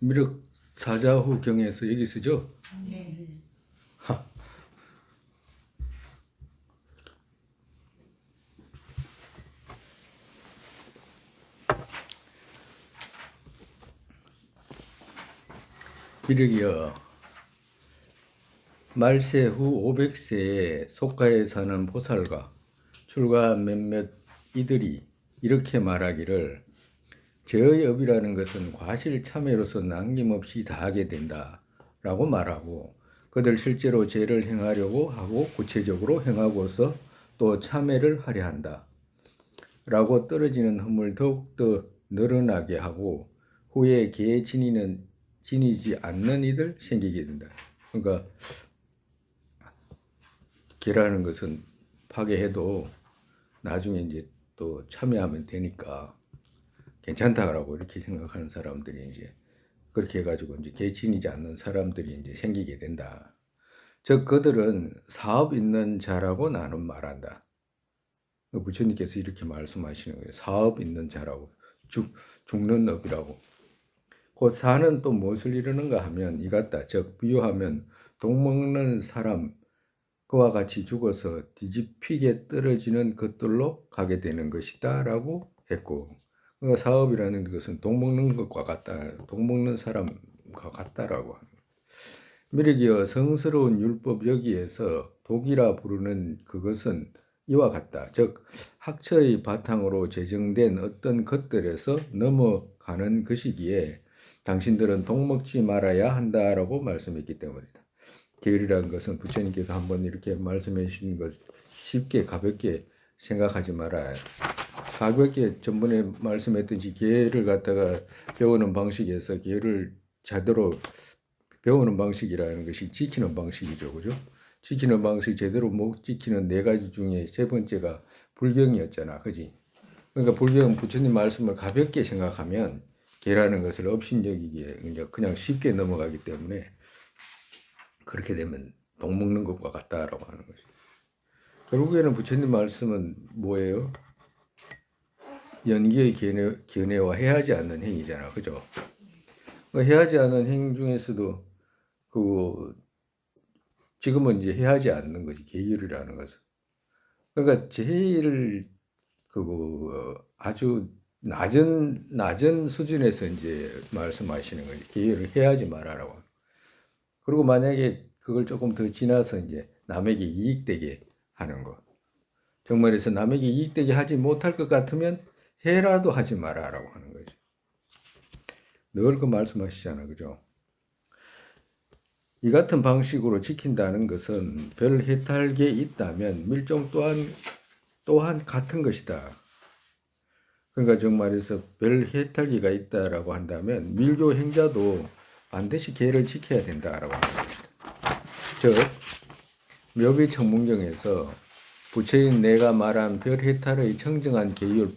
미륵 사자후 경에서 여기 쓰죠? 네. 하. 미륵이여, 말세 후 500세에 속가에 사는 보살과 출가 몇몇 이들이 이렇게 말하기를, 저의 업이라는 것은 과실 참회로서 남김없이 다하게 된다 라고 말하고, 그들 실제로 죄를 행하려고 하고 구체적으로 행하고서 또 참회를 하려 한다 라고 떨어지는 흠을 더욱더 늘어나게 하고, 후에 개에 지니지 않는 이들 생기게 된다. 그러니까 개라는 것은 파괴해도 나중에 이제 또 참여하면 되니까 괜찮다라고 이렇게 생각하는 사람들이 이제 그렇게 해가지고 이제 개친이지 않는 사람들이 이제 생기게 된다. 즉 그들은 사업 있는 자라고 나는 말한다. 부처님께서 이렇게 말씀하시는 거예요. 사업 있는 자라고, 죽는 업이라고. 곧 사는 또 무엇을 이루는가 하면 이 같다. 즉 비유하면 독 먹는 사람 그와 같이 죽어서 뒤집히게 떨어지는 것들로 가게 되는 것이다 라고 했고, 그러니까 사업이라는 것은 독 먹는 것과 같다, 독 먹는 사람과 같다라고 하는 거예요. 미륵이여, 성스러운 율법 여기에서 독이라 부르는 그것은 이와 같다. 즉 학처의 바탕으로 제정된 어떤 것들에서 넘어가는 것이기에 당신들은 독 먹지 말아야 한다라고 말씀했기 때문이다. 계율이라는 것은 부처님께서 한번 이렇게 말씀해 주신 것 쉽게 가볍게 생각하지 말아야, 가볍게 전번에 말씀했듯이 계율을 갖다가 배우는 방식에서 계율을 제대로 배우는 방식이라는 것이 지키는 방식이죠. 그죠? 지키는 방식 제대로 못 지키는 네 가지 중에 세 번째가 불경이었잖아. 그지? 그러니까 불경은 부처님 말씀을 가볍게 생각하면 계라는 것을 업신여기기에 그냥 쉽게 넘어가기 때문에 그렇게 되면 독 먹는 것과 같다라고 하는 것이. 결국에는 부처님 말씀은 뭐예요? 연기의 견해와 해하지 않는 행위잖아. 그죠? 해하지 않는 행 중에서도 지금은 이제 해하지 않는 거지. 계율이라는 것은. 그러니까 제일 아주 낮은 수준에서 이제 말씀하시는 거지. 계율을 해하지 말아라고. 그리고 만약에 그걸 조금 더 지나서 이제 남에게 이익되게 하는 것. 정말에서 남에게 이익되게 하지 못할 것 같으면 해라도 하지 말아라고 하는 거죠. 늘 그 말씀하시잖아. 그죠? 이 같은 방식으로 지킨다는 것은 별 해탈게 있다면 밀종 또한 같은 것이다. 그러니까 정말에서 별 해탈기가 있다라고 한다면 밀교 행자도 반드시 계를 지켜야 된다라고 하는 것이다. 즉 묘비청문경에서 부처인 내가 말한 별 해탈의 청정한 계율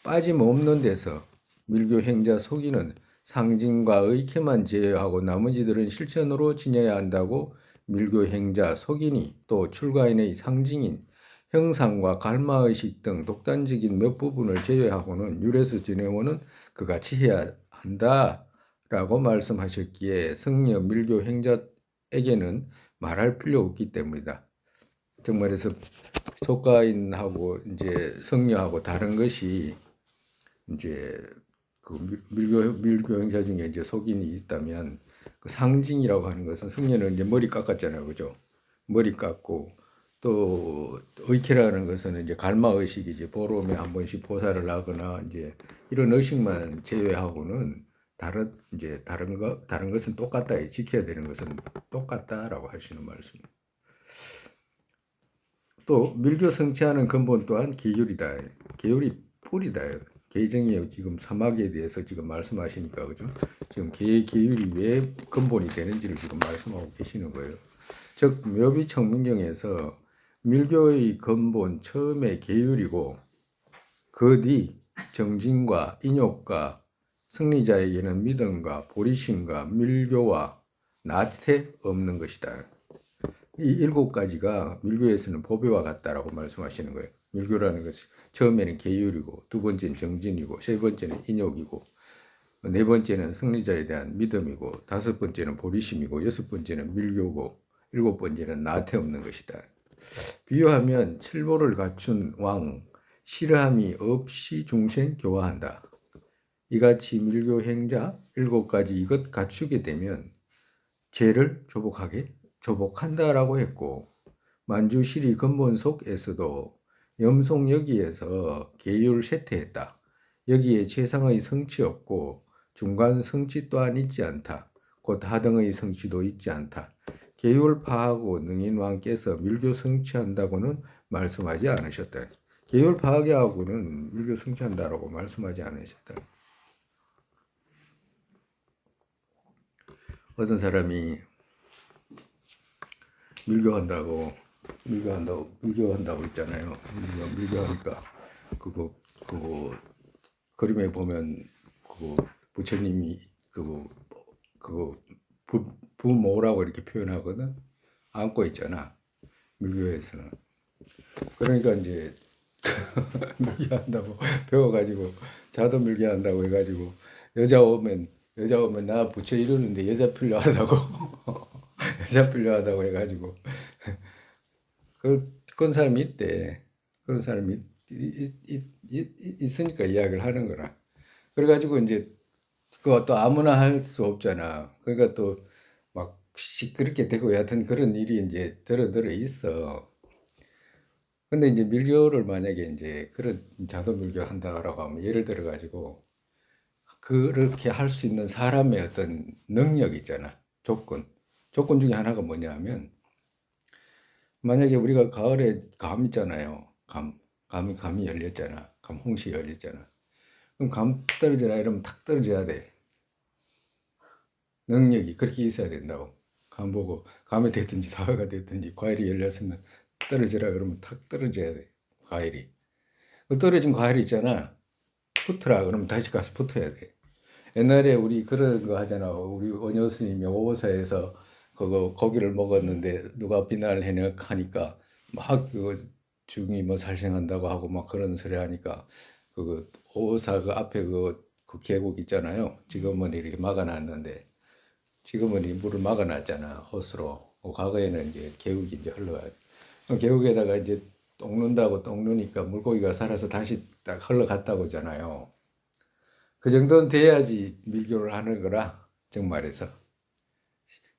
빠짐없는 데서 밀교 행자 속이는 상징과 의케만 제외하고 나머지들은 실천으로 지녀야 한다고 밀교 행자 속인이 또 출가인의 상징인 형상과 갈마의식 등 독단적인 몇 부분을 제외하고는 율에서 지내오는 그같이 해야 한다라고 말씀하셨기에 성녀 밀교 행자에게는 말할 필요 없기 때문이다. 정말에서 속가인하고 이제 성녀하고 다른 것이 이제 그 밀교 행자 중에 이제 속인이 있다면 그 상징이라고 하는 것은 성녀는 이제 머리 깎았잖아요, 그죠? 머리 깎고 또 의케라는 것은 이제 갈마 의식이지, 보름에 한 번씩 보살을 하거나 이제 이런 의식만 제외하고는 다른 것은 똑같다. 지켜야 되는 것은 똑같다라고 하시는 말씀. 또 밀교 성취하는 근본 또한 계율이다. 계율이 뿌리다. 계정이 지금 사막에 대해서 지금 말씀하시니까 그죠? 지금 계율이 왜 근본이 되는지를 지금 말씀하고 계시는 거예요. 즉 묘비청문경에서 밀교의 근본 처음에 계율이고 그 뒤 정진과 인욕과 승리자에게는 믿음과 보리심과 밀교와 나태 없는 것이다. 이 7가지가 밀교에서는 보배와 같다라고 말씀하시는 거예요. 밀교라는 것이 처음에는 계율이고 두 번째는 정진이고 세 번째는 인욕이고 네 번째는 승리자에 대한 믿음이고, 다섯 번째는 보리심이고, 여섯 번째는 밀교고, 일곱 번째는 나태 없는 것이다. 비유하면 칠보를 갖춘 왕, 싫어함이 없이 중생 교화한다. 이같이 밀교 행자 일곱 가지 이것 갖추게 되면 죄를 조복한다라고 했고, 만주시리 근본 속에서도 염송 여기에서 계율 쇠퇴했다. 여기에 최상의 성취 없고 중간 성취 또한 있지 않다. 곧 하등의 성취도 있지 않다. 계율 파하고 능인왕께서 밀교 성취한다고는 말씀하지 않으셨다. 계율 파하고는 밀교 성취한다라고 말씀하지 않으셨다. 어떤 사람이 밀교한다고 있잖아요. 밀교하니까 그거 그림에 보면 부처님이 부모라고 이렇게 표현하거든. 안고 있잖아. 밀교에서는. 그러니까 이제 밀교한다고 배워가지고 자도 밀교한다고 해가지고 여자 오면 나 부처 이러는데 여자 필요하다고 여자 필요하다고 해가지고 그런 사람이 있대. 그런 사람이 있으니까 이야기를 하는 거라. 그래가지고 이제 그거 또 아무나 할 수 없잖아. 그러니까 또 막 시끄럽게 되고 여하튼 그런 일이 이제 들어 있어. 근데 이제 밀교를 만약에 이제 그런 자도 밀교 한다라고 하면 예를 들어 가지고 그렇게 할 수 있는 사람의 어떤 능력 있잖아. 조건 중에 하나가 뭐냐면 만약에 우리가 가을에 감 있잖아요. 감이 열렸잖아. 홍시 열렸잖아. 그럼 감 떨어져라 이러면 탁 떨어져야 돼. 능력이 그렇게 있어야 된다고. 감 보고 감이 됐든지 사과가 됐든지 과일이 열렸으면 떨어져라 그러면 탁 떨어져야 돼. 과일이. 그 떨어진 과일이 있잖아. 붙어라 그러면 다시 가서 붙어야 돼. 옛날에 우리 그런 거 하잖아. 우리 원효 스님이 오보사에서 그거 고기를 먹었는데 누가 비난을 하니까 막 그거 중이 뭐 살생한다고 하고 막 그런 소리 하니까 그거 오보사 그 앞에 그 계곡 있잖아요. 지금은 이렇게 막아놨는데 지금은 이 물을 막아놨잖아. 호스로. 과거에는 이제 계곡이 이제 흘러가요. 계곡에다가 이제 똥 누니까 물고기가 살아서 다시 딱 흘러갔다고 하잖아요. 그 정도는 돼야지 밀교를 하는 거라 정말에서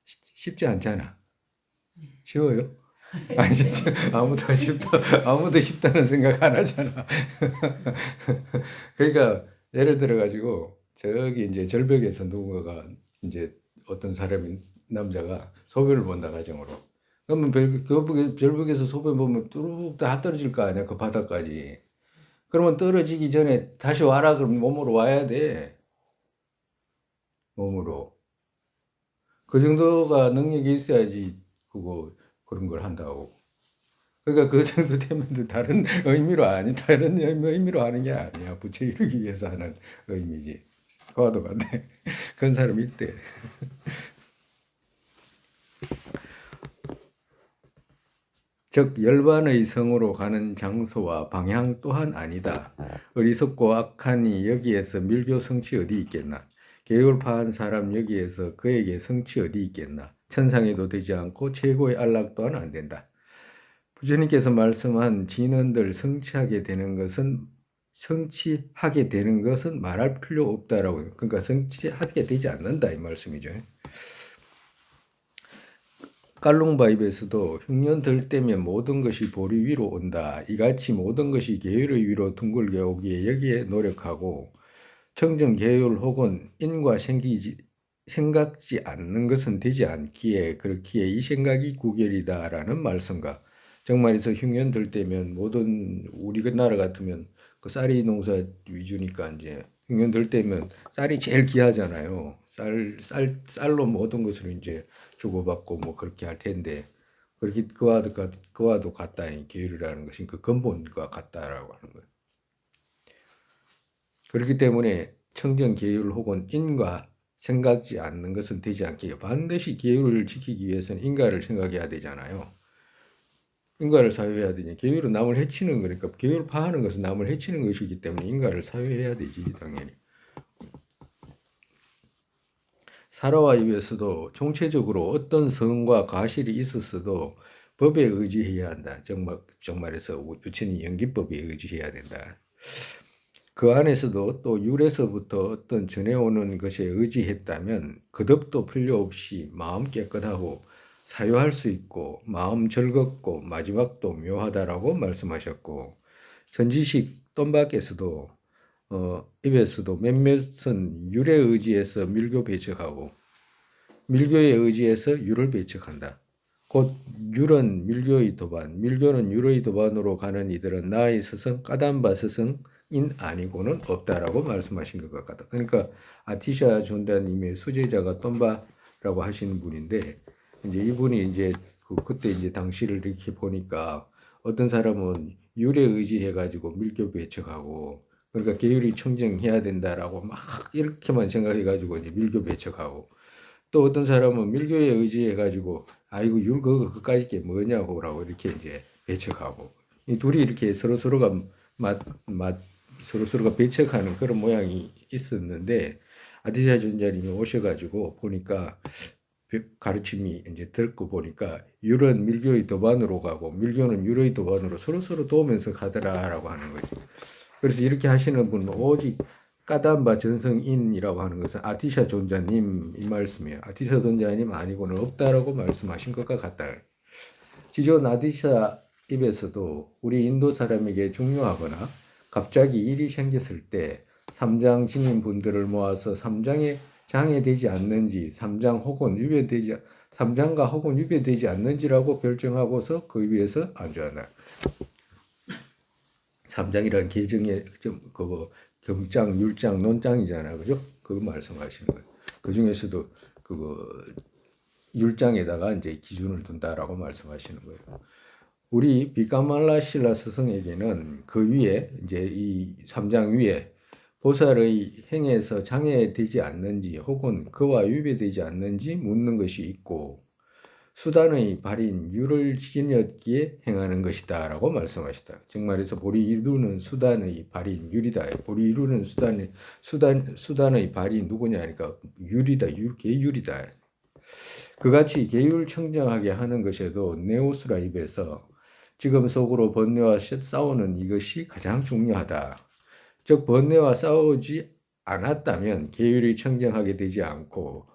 쉽지 않잖아. 쉬워요? 아니 아무도 쉽다는 생각 안 하잖아. 그러니까 예를 들어 가지고 저기 이제 절벽에서 누군가가 이제 어떤 사람이 남자가 소변을 본다 가정으로. 그러면 그 절벽에서 소변 보면 뚝 다 떨어질 거 아니야 그 바닥까지. 그러면 떨어지기 전에 다시 와라 그러면 몸으로 와야 돼. 몸으로. 그 정도가 능력이 있어야지 그런 걸 한다고. 그러니까 그 정도 되면 다른 다른 의미로 하는 게 아니야. 부채 이루기 위해서 하는 의미지. 그와도 같네. 그런 사람이 있대. 즉 열반의 성으로 가는 장소와 방향 또한 아니다. 어리석고 악하니 여기에서 밀교 성취 어디 있겠나. 계율파한 사람 여기에서 그에게 성취 어디 있겠나. 천상에도 되지 않고 최고의 안락 또한 안 된다. 부처님께서 말씀한 진언들 성취하게 되는 것은 말할 필요 없다라고. 그러니까 성취하게 되지 않는다 이 말씀이죠. 깔롱바입에서도 흉년 들 때면 모든 것이 보리 위로 온다. 이같이 모든 것이 계율의 위로 둥글게 오기에 여기에 노력하고 청정 계율 혹은 인과 생각지 않는 것은 되지 않기에 그렇기에 이 생각이 구결이다라는 말씀과 정말에서 흉년 들 때면 모든 우리 그 나라 같으면 그 쌀이 농사 위주니까 이제 흉년 들 때면 쌀이 제일 귀하잖아요. 쌀로 모든 것을 이제 주고받고 뭐 그렇게 할 텐데 그렇게 그와도 같다 이 계율이라는 것이 그 근본과 같다라고 하는 거예요. 그렇기 때문에 청정 계율 혹은 인과 생각지 않는 것은 되지 않게 반드시 계율을 지키기 위해서는 인과를 생각해야 되잖아요. 인과를 사유해야 되니 계율은 남을 해치는 거니까 계율 파하는 것은 남을 해치는 것이기 때문에 인과를 사유해야 되지 당연히. 사라와 입에서도 총체적으로 어떤 성과 과실이 있었어도 법에 의지해야 한다. 정말에서 부처님 연기법에 의지해야 된다. 그 안에서도 또 율에서부터 어떤 전해오는 것에 의지했다면 거듭도 필요 없이 마음 깨끗하고 사유할 수 있고 마음 즐겁고 마지막도 묘하다라고 말씀하셨고, 선지식 똠박에서도 입에서도 몇몇은 율에 의지해서 밀교 배척하고 밀교에 의지해서 율을 배척한다. 곧 율은 밀교의 도반, 밀교는 율의 도반으로 가는 이들은 나의 스승, 까담바 스승인 아니고는 없다라고 말씀하신 것 같다. 그러니까 아티샤 존다님의 수제자가 똠바라고 하시는 분인데, 이제 이분이 이제 그때 이제 당시를 이렇게 보니까 어떤 사람은 율에 의지해가지고 밀교 배척하고, 그러니까 계율이 청정해야 된다라고 막 이렇게만 생각해가지고 이제 밀교 배척하고, 또 어떤 사람은 밀교에 의지해가지고 아이고 율 그까짓 게 뭐냐고라고 이렇게 이제 배척하고, 이 둘이 이렇게 서로가 서로가 배척하는 그런 모양이 있었는데, 아디사 존자님이 오셔가지고 보니까 가르침이 이제 듣고 보니까 율은 밀교의 도반으로 가고 밀교는 율의 도반으로 서로 도우면서 가더라라고 하는 거죠. 그래서 이렇게 하시는 분은 오직 까담바 전성인이라고 하는 것은 아티샤 존자님 이 말씀이에요. 아티샤 존자님 아니고는 없다라고 말씀하신 것과 같다. 지존 아티샤 입에서도 우리 인도 사람에게 중요하거나 갑자기 일이 생겼을 때 삼장 진인 분들을 모아서 삼장에 장애되지 않는지, 삼장과 혹은 위배되지 않는지라고 결정하고서 그 위에서 안주한다. 삼장이란 계정의 그거 경장, 율장, 논장이잖아요, 그죠? 그거 말씀하시는 거예요. 그 중에서도 그거 율장에다가 이제 기준을 둔다라고 말씀하시는 거예요. 우리 비카말라 신라 스승에게는 그 위에 이제 이 삼장 위에 보살의 행에서 장애되지 않는지 혹은 그와 위배되지 않는지 묻는 것이 있고, 수단의 발인 유를 지녔기에 행하는 것이다 라고 말씀하시다. 즉 말해서 보리 이루는 수단의 발인 유리다. 보리 이루는 수단의 발이 누구냐 하니까 유리다. 계율이다. 그같이 계율 청정하게 하는 것에도 네오스라 입에서 지금 속으로 번뇌와 싸우는 이것이 가장 중요하다. 즉 번뇌와 싸우지 않았다면 계율이 청정하게 되지 않고,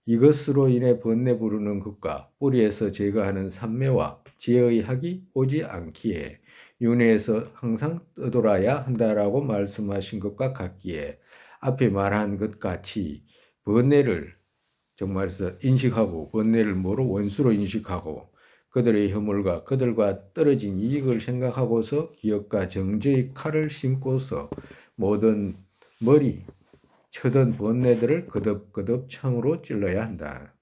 이것으로 인해 번뇌 부르는 것과 뿌리에서 제거하는 삼매와 지혜의 학이 오지 않기에 윤회에서 항상 떠돌아야 한다라고 말씀하신 것과 같기에, 앞에 말한 것 같이 번뇌를 정말서 인식하고 번뇌를 뭐로 원수로 인식하고 그들의 허물과 그들과 떨어진 이익을 생각하고서 기억과 정죄의 칼을 심고서 모든 머리 쳐든 번뇌들을 거듭 창으로 찔러야 한다.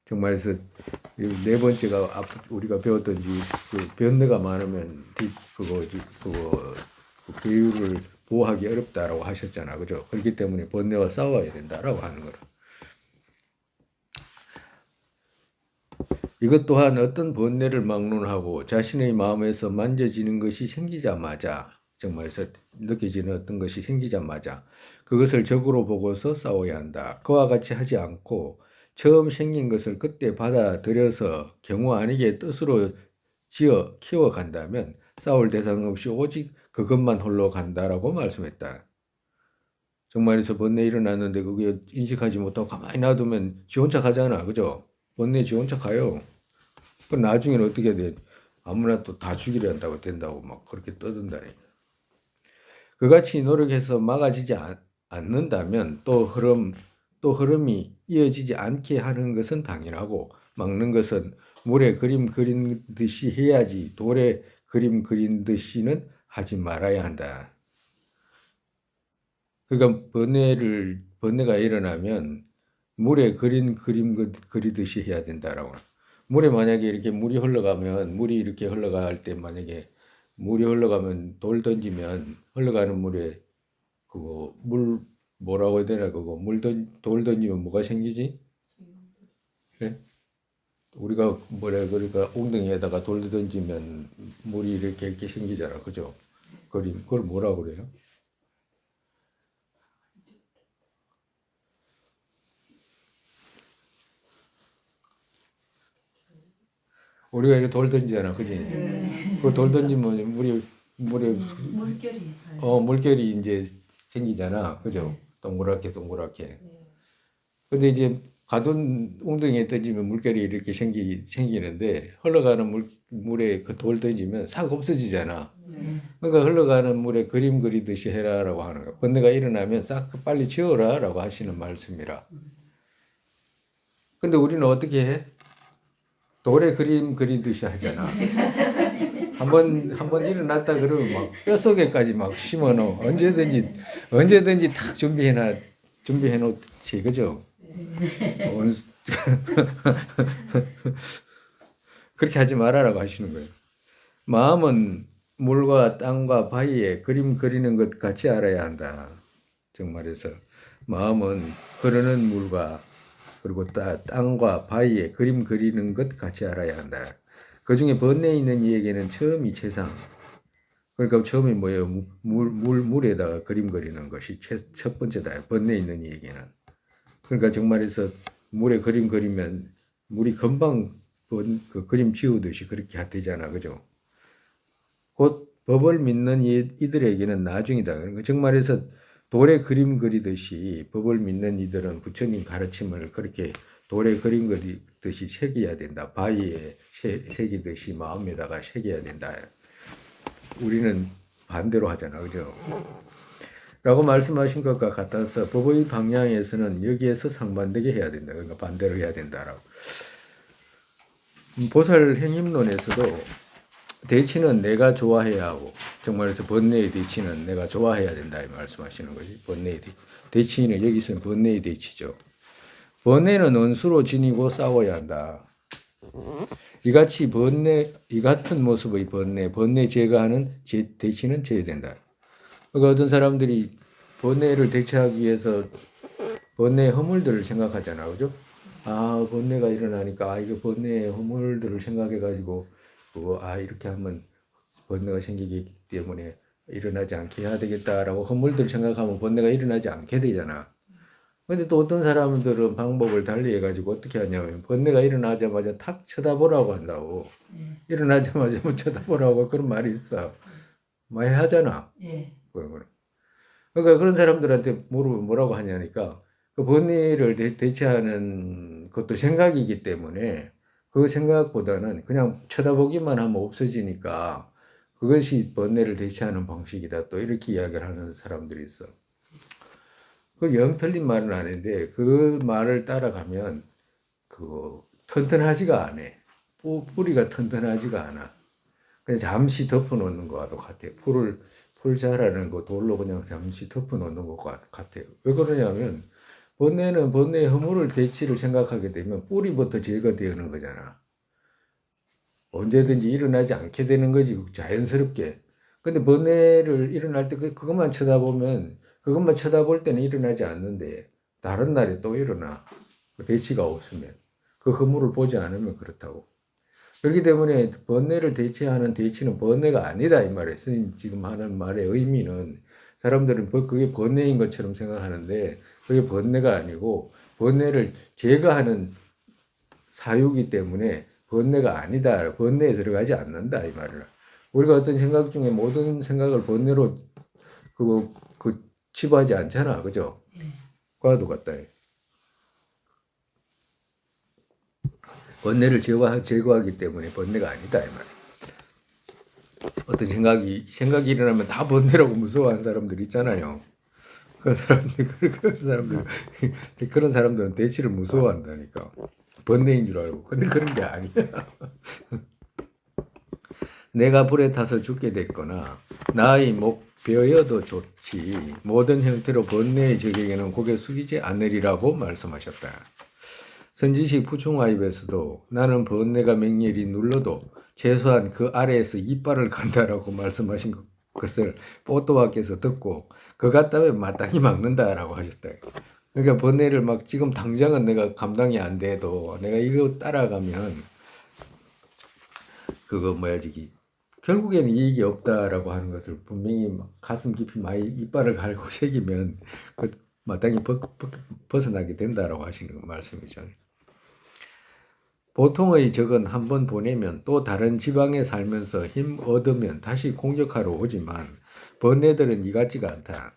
정말서 네 번째가 우리가 배웠던지 그 번뇌가 많으면 그거 계율을 보호하기 어렵다라고 하셨잖아, 그죠? 그렇기 때문에 번뇌와 싸워야 된다라고 하는 거라. 이것 또한 어떤 번뇌를 막론하고 자신의 마음에서 만져지는 것이 생기자마자, 정말서 느껴지는 어떤 것이 생기자마자 그것을 적으로 보고서 싸워야 한다. 그와 같이 하지 않고 처음 생긴 것을 그때 받아들여서 경우 아니게 뜻으로 지어 키워간다면 싸울 대상 없이 오직 그것만 홀로 간다라고 말씀했다. 정말에서 번뇌 일어났는데 그게 인식하지 못하고 가만히 놔두면 지 혼자 가잖아, 그죠? 번뇌 지 혼자 가요. 그 나중에는 어떻게 돼? 아무나 또 다 죽이려 한다고 된다고 막 그렇게 떠든다니까. 그같이 노력해서 막아지지 않는다면 또 흐름이 이어지지 않게 하는 것은 당연하고, 막는 것은 물에 그림 그린 듯이 해야지 돌에 그림 그린 듯이는 하지 말아야 한다. 그러니까 번뇌가 일어나면 물에 그린 그림 그리듯이 해야 된다라고. 물에 만약에 이렇게 물이 흘러가면, 물이 이렇게 흘러갈 때 만약에 물이 흘러가면 돌 던지면 흘러가는 물에 그거 물 뭐라고 해야 되나, 그거 돌 던지면 뭐가 생기지? 네? 우리가 그러니까 엉덩이에다가 돌 던지면 물이 이렇게 생기잖아, 그죠? 그걸 뭐라고 그래요? 우리가 이렇게 돌 던지잖아, 그지? 그 돌 던지면 물에 물결이 있어요. 물결이 이제 생기잖아, 그죠? 동그랗게 동그랗게. 근데 이제 가둔 웅덩이에 던지면 물결이 이렇게 생기는데 흘러가는 물에 그 돌 던지면 싹 없어지잖아. 그러니까 흘러가는 물에 그림 그리듯이 해라라고 하는 거야. 번뇌가 일어나면 싹 빨리 지워라라고 하시는 말씀이라. 근데 우리는 어떻게 해? 돌에 그림 그리듯이 하잖아. 한번 일어났다 그러면 막 뼛속에까지 막 심어놓어. 언제든지 탁 준비해 놓지, 그죠? 그렇게 하지 말아라고 하시는 거예요. 마음은 물과 땅과 바위에 그림 그리는 것 같이 알아야 한다. 정말해서 마음은 흐르는 물과 그리고 땅과 바위에 그림 그리는 것 같이 알아야 한다. 그 중에 번뇌에 있는 이에게는 처음이 최상. 그러니까 처음이 뭐예요? 물에다가 그림 그리는 것이 첫 번째다. 번뇌에 있는 이에게는. 그러니까 정말해서 물에 그림 그리면 물이 금방 그 그림 지우듯이 그렇게 되잖아. 그죠? 곧 법을 믿는 이들에게는 나중이다. 그러니까 정말해서 돌에 그림 그리듯이 법을 믿는 이들은 부처님 가르침을 그렇게 돌에 그림 그리듯이 새겨야 된다. 바위에 새기듯이 마음에다가 새겨야 된다. 우리는 반대로 하잖아. 그죠? 라고 말씀하신 것과 같아서 법의 방향에서는 여기에서 상반되게 해야 된다. 그러니까 반대로 해야 된다라고. 보살 행임론에서도 대치는 내가 좋아해야 하고, 정말해서 번뇌의 대치는 내가 좋아해야 된다 이 말씀하시는 것이 번뇌의 대치는 여기서는 번뇌의 대치죠. 번뇌는 원수로 지니고 싸워야 한다. 이 같은 모습의 번뇌 제거하는 대치는 져야 된다. 그러니까 어떤 사람들이 번뇌를 대체하기 위해서 번뇌의 허물들을 생각하잖아, 그죠? 아, 번뇌가 일어나니까 이거 번뇌의 허물들을 생각해가지고 이렇게 하면 번뇌가 생기기 때문에 일어나지 않게 해야 되겠다라고 허물들 생각하면 번뇌가 일어나지 않게 되잖아. 근데 또 어떤 사람들은 방법을 달리 해가지고 어떻게 하냐면 번뇌가 일어나자마자 탁 쳐다보라고 한다고. 일어나자마자 뭐 쳐다보라고 그런 말이 있어. 많이 하잖아. 그러니까 그런 사람들한테 뭐라고 하냐니까 그 번뇌를 대체하는 것도 생각이기 때문에 그 생각보다는 그냥 쳐다보기만 하면 없어지니까 그것이 번뇌를 대체하는 방식이다. 또 이렇게 이야기를 하는 사람들이 있어. 그 영 틀린 말은 아닌데 그 말을 따라가면 튼튼하지가 않아. 뿌리가 튼튼하지가 않아. 그냥 잠시 덮어놓는 것과도 같아요. 풀 자라는 거 돌로 그냥 잠시 덮어놓는 것과 같아요. 왜 그러냐면 번뇌는 번뇌의 허물을 대치를 생각하게 되면 뿌리부터 제거되는 거잖아. 언제든지 일어나지 않게 되는 거지 자연스럽게. 근데 번뇌를 일어날 때 그것만 쳐다보면 그것만 쳐다볼 때는 일어나지 않는데 다른 날에 또 일어나. 대치가 없으면 그 허물을 보지 않으면 그렇다고. 그렇기 때문에 번뇌를 대체하는 대치는 번뇌가 아니다 이 말이에요. 스님 지금 하는 말의 의미는 사람들은 그게 번뇌인 것처럼 생각하는데 그게 번뇌가 아니고 번뇌를 제거하는 사유기 때문에 번뇌가 아니다. 번뇌에 들어가지 않는다 이 말이라. 우리가 어떤 생각 중에 모든 생각을 번뇌로 치부하지 않잖아, 그죠? 과도 같다. 번뇌를 제거하기 때문에 번뇌가 아니다 이 말이야. 어떤 생각이 일어나면 다 번뇌라고 무서워하는 사람들 있잖아요. 그런 사람들은 대치를 무서워한다니까. 번뇌인 줄 알고. 근데 그런 게 아니야. 내가 불에 타서 죽게 됐거나 나의 목 베어도 좋지 모든 형태로 번뇌의 적에게는 고개 숙이지 않으리라고 말씀하셨다. 선지식 부총화입에서도 나는 번뇌가 맹렬히 눌러도 최소한 그 아래에서 이빨을 간다라고 말씀하신 것을 뽀또와께서 듣고 그 같다면 마땅히 막는다라고 하셨다. 그러니까 번뇌를 막 지금 당장은 내가 감당이 안 돼도 내가 이거 따라가면 결국에는 이익이 없다라고 하는 것을 분명히 가슴 깊이 많이 이빨을 갈고 새기면 마땅히 벗어나게 된다라고 하시는 말씀이죠. 보통의 적은 한번 보내면 또 다른 지방에 살면서 힘 얻으면 다시 공격하러 오지만 번뇌들은 이 같지가 않다.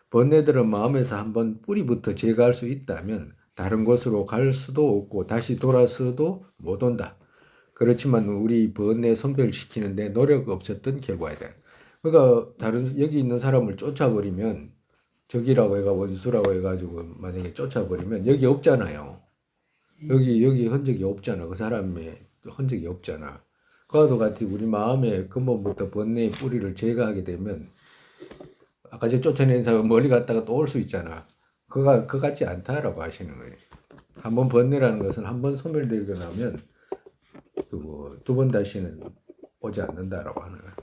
번뇌들은 마음에서 한번 뿌리부터 제거할 수 있다면 다른 곳으로 갈 수도 없고 다시 돌아서도 못 온다. 그렇지만 우리 번뇌 선별시키는데 노력 없었던 결과이다. 그러니까 다른 여기 있는 사람을 쫓아버리면 적이라고 해가 원수라고 해가지고 만약에 쫓아버리면 여기 없잖아요. 여기 흔적이 없잖아. 그 사람의 흔적이 없잖아. 그와도 같이 우리 마음의 근본부터 번뇌의 뿌리를 제거하게 되면 아까 저 쫓아낸 사람 멀리 갔다가 또 올 수 있잖아. 그거 같지 않다라고 하시는 거예요. 한번 번뇌라는 것은 한번 소멸되고 나면 두 번 다시는 오지 않는다라고 하는 거예요.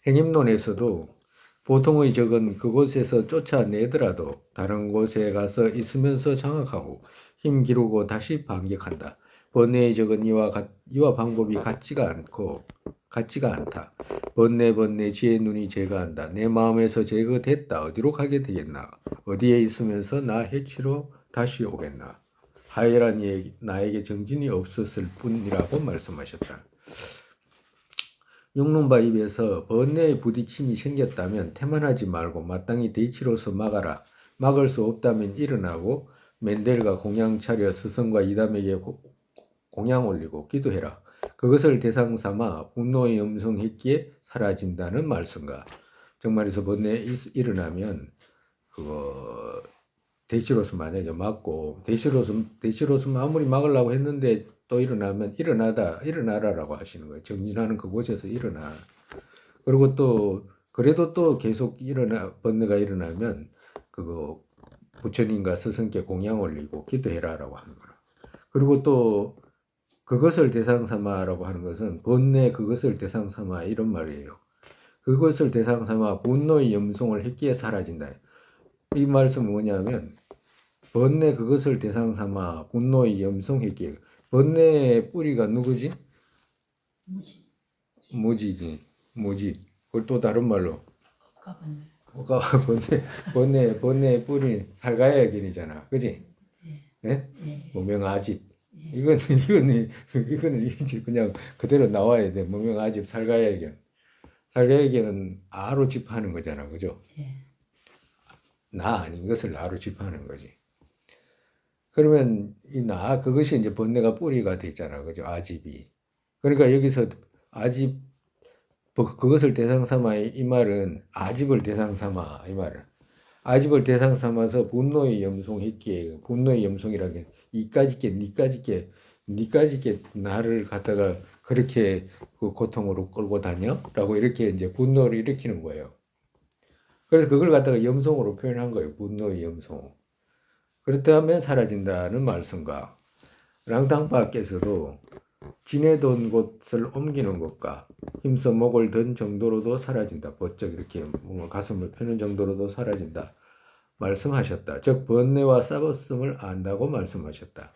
행임론에서도 보통의 적은 그곳에서 쫓아내더라도 다른 곳에 가서 있으면서 장악하고 힘 기르고 다시 반격한다. 번뇌의 적은 이와 방법이 같지가 않다. 번뇌 지혜 눈이 제거한다. 내 마음에서 제거됐다. 어디로 가게 되겠나? 어디에 있으면서 나 해치러 다시 오겠나? 하여란 나에게 정진이 없었을 뿐이라고 말씀하셨다. 육론바 입에서 번뇌의 부딪힘이 생겼다면 태만하지 말고 마땅히 대치로서 막아라. 막을 수 없다면 일어나고 멘델과 공양 차려 스승과 이담에게 공양 올리고 기도해라. 그것을 대상 삼아 분노의 음성했기에 사라진다는 말씀과 정말에서 번뇌 일어나면 그거 대시로서 만약에 막고 대시로서 아무리 막으려고 했는데 또 일어나면 일어나라라고 하시는 거예요. 정진하는 그곳에서 일어나. 그리고 또 그래도 또 계속 번뇌가 일어나면 그거 부처님과 스승께 공양 올리고 기도해라라고 하는 거라. 그리고 또 그것을 대상 삼아라고 하는 것은 번뇌 그것을 대상 삼아 이런 말이에요. 그것을 대상 삼아 분노의 염송을 했기에 사라진다. 이 말씀은 뭐냐면 번뇌 그것을 대상 삼아 분노의 염송했기에 번뇌의 뿌리가 누구지? 무지지. 무지. 그걸 또 다른 말로 번뇌의 뿌리 살가야 길이잖아. 그지? 네? 무명아집. 이거는 이제 그냥 그대로 나와야 돼. 무명아집 살가야 길. 살가야 길은 아로 집하는 거잖아. 그죠? 나 아닌 것을 나로 집하는 거지. 그러면 이 나 그것이 이제 번뇌가 뿌리가 됐잖아. 그죠? 아집이. 그러니까 여기서 아집 그것을 대상 삼아 이 말은 아집을 대상 삼아 이 말은 아집을 대상 삼아서 분노의 염송했기에 분노의 염송이라는 게 이까짓 게 니까짓 게 나를 갖다가 그렇게 그 고통으로 끌고 다녀라고 이렇게 이제 분노를 일으키는 거예요. 그래서 그걸 갖다가 염송으로 표현한 거예요. 분노의 염송. 그렇다면 사라진다는 말씀과 랑당파께서도 지내던 곳을 옮기는 것과 힘써 목을 든 정도로도 사라진다. 버쩍 이렇게 가슴을 펴는 정도로도 사라진다. 말씀하셨다. 즉 번뇌와 싸웠음을 안다고 말씀하셨다.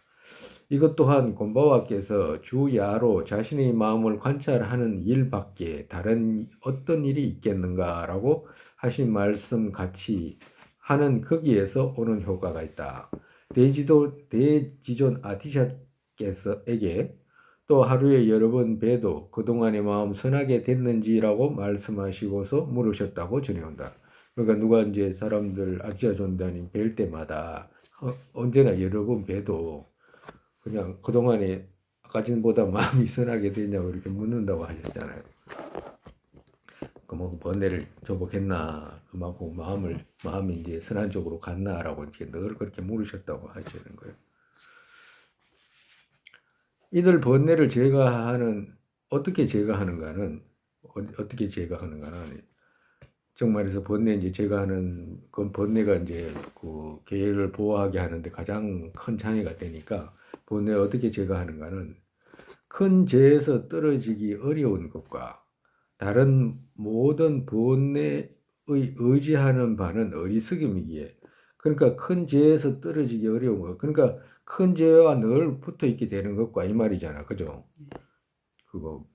이것 또한 곤바와께서 주야로 자신의 마음을 관찰하는 일밖에 다른 어떤 일이 있겠는가라고 하신 말씀 같이 하는 거기에서 오는 효과가 있다. 대지존 아티샷께서에게 또 하루에 여러 번 뵈도 그동안의 마음 선하게 됐는지라고 말씀하시고서 물으셨다고 전해온다. 그러니까 누가 이제 사람들 아티샷 존다님 뵐 때마다 언제나 여러 번 뵈도 그냥 그동안에 아까 전보다 마음이 선하게 됐냐고 이렇게 묻는다고 하셨잖아요. 그만큼 번뇌를 조복했나, 그만큼 마음이 이제 선한 쪽으로 갔나라고 이렇게 늘 그렇게 물으셨다고 하시는 거예요. 이들 번뇌를 어떻게 제거하는가는 정말에서 번뇌 이제 제거하는 그 번뇌가 이제 그 계를 보호하게 하는데 가장 큰 장애가 되니까 번뇌 어떻게 제거하는가는 큰 죄에서 떨어지기 어려운 것과 다른 모든 번뇌의 의지하는 바는 어리석음이기에 그러니까 큰 죄에서 떨어지기 어려운 것 그러니까 큰 죄와 늘 붙어 있게 되는 것과 이 말이잖아. 그죠? 그거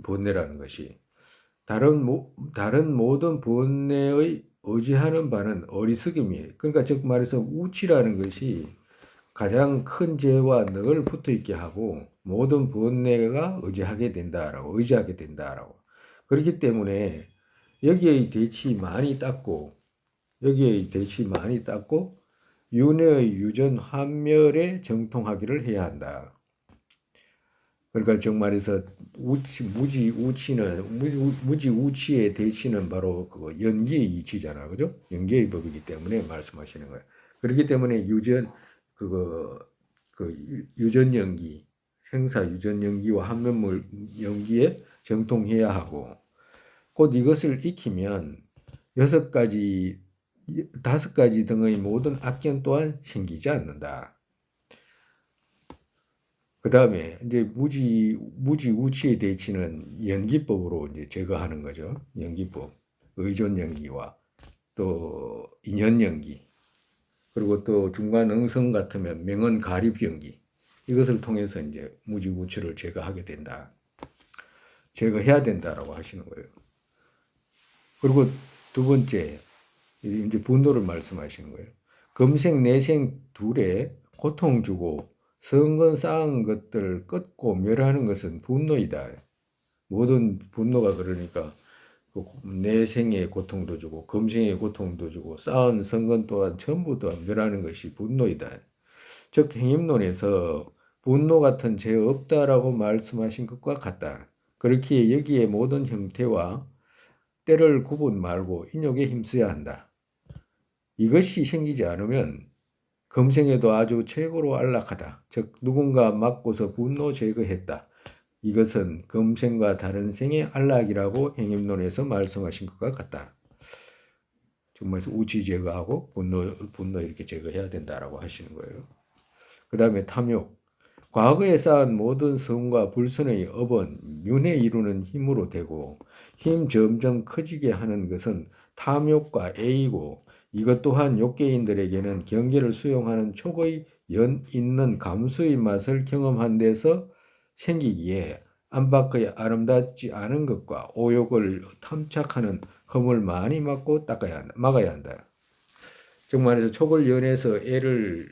번뇌라는 것이 다른 모든 번뇌의 의지하는 바는 어리석음이에요. 그러니까 즉 말해서 우치라는 것이 가장 큰 죄와 늘 붙어 있게 하고 모든 번뇌가 의지하게 된다라고. 그렇기 때문에 여기의 대치 많이 닦고 윤회의 유전 환멸에 정통하기를 해야 한다. 그러니까 정말해서 무지 우치의 대치는 바로 그거 연기의 이치잖아, 그죠? 연기의 법이기 때문에 말씀하시는 거예요. 그렇기 때문에 유전 연기, 생사 유전 연기와 한면물 연기에 정통해야 하고, 곧 이것을 익히면 6가지, 5가지 등의 모든 악견 또한 생기지 않는다. 그 다음에 이제 무지 우치의 대치는 연기법으로 이제 제거하는 거죠. 연기법, 의존 연기와 또 인연 연기, 그리고 또 중간 응성 같으면 명언 가립 연기, 이것을 통해서 이제 무지 우치를 제거하게 된다. 제거해야 된다라고 하시는 거예요. 그리고 두 번째, 이제 분노를 말씀하시는 거예요. 금생 내생 둘에 고통 주고 성건 쌓은 것들을 끊고 멸하는 것은 분노이다. 모든 분노가 그러니까 내생의 고통도 주고 금생의 고통도 주고 쌓은 성건 또한 전부 다 멸하는 것이 분노이다. 즉 행임론에서 분노 같은 죄 없다라고 말씀하신 것과 같다. 그렇기에 여기에 모든 형태와 때를 구분 말고 인욕에 힘써야 한다. 이것이 생기지 않으면 금생에도 아주 최고로 안락하다. 즉 누군가 맞고서 분노 제거했다. 이것은 금생과 다른 생의 안락이라고 행임론에서 말씀하신 것과 같다. 정말 우치 제거하고 분노 이렇게 제거해야 된다라고 하시는 거예요. 그 다음에 탐욕. 과거에 쌓은 모든 성과 불선의 업은 윤회 이루는 힘으로 되고 힘 점점 커지게 하는 것은 탐욕과 애이고 이것 또한 욕계인들에게는 경계를 수용하는 촉의 연 있는 감수의 맛을 경험한 데서 생기기에 안팎의 아름답지 않은 것과 오욕을 탐착하는 흠을 많이 막아야 한다. 즉 말해서 촉을 연해서 애를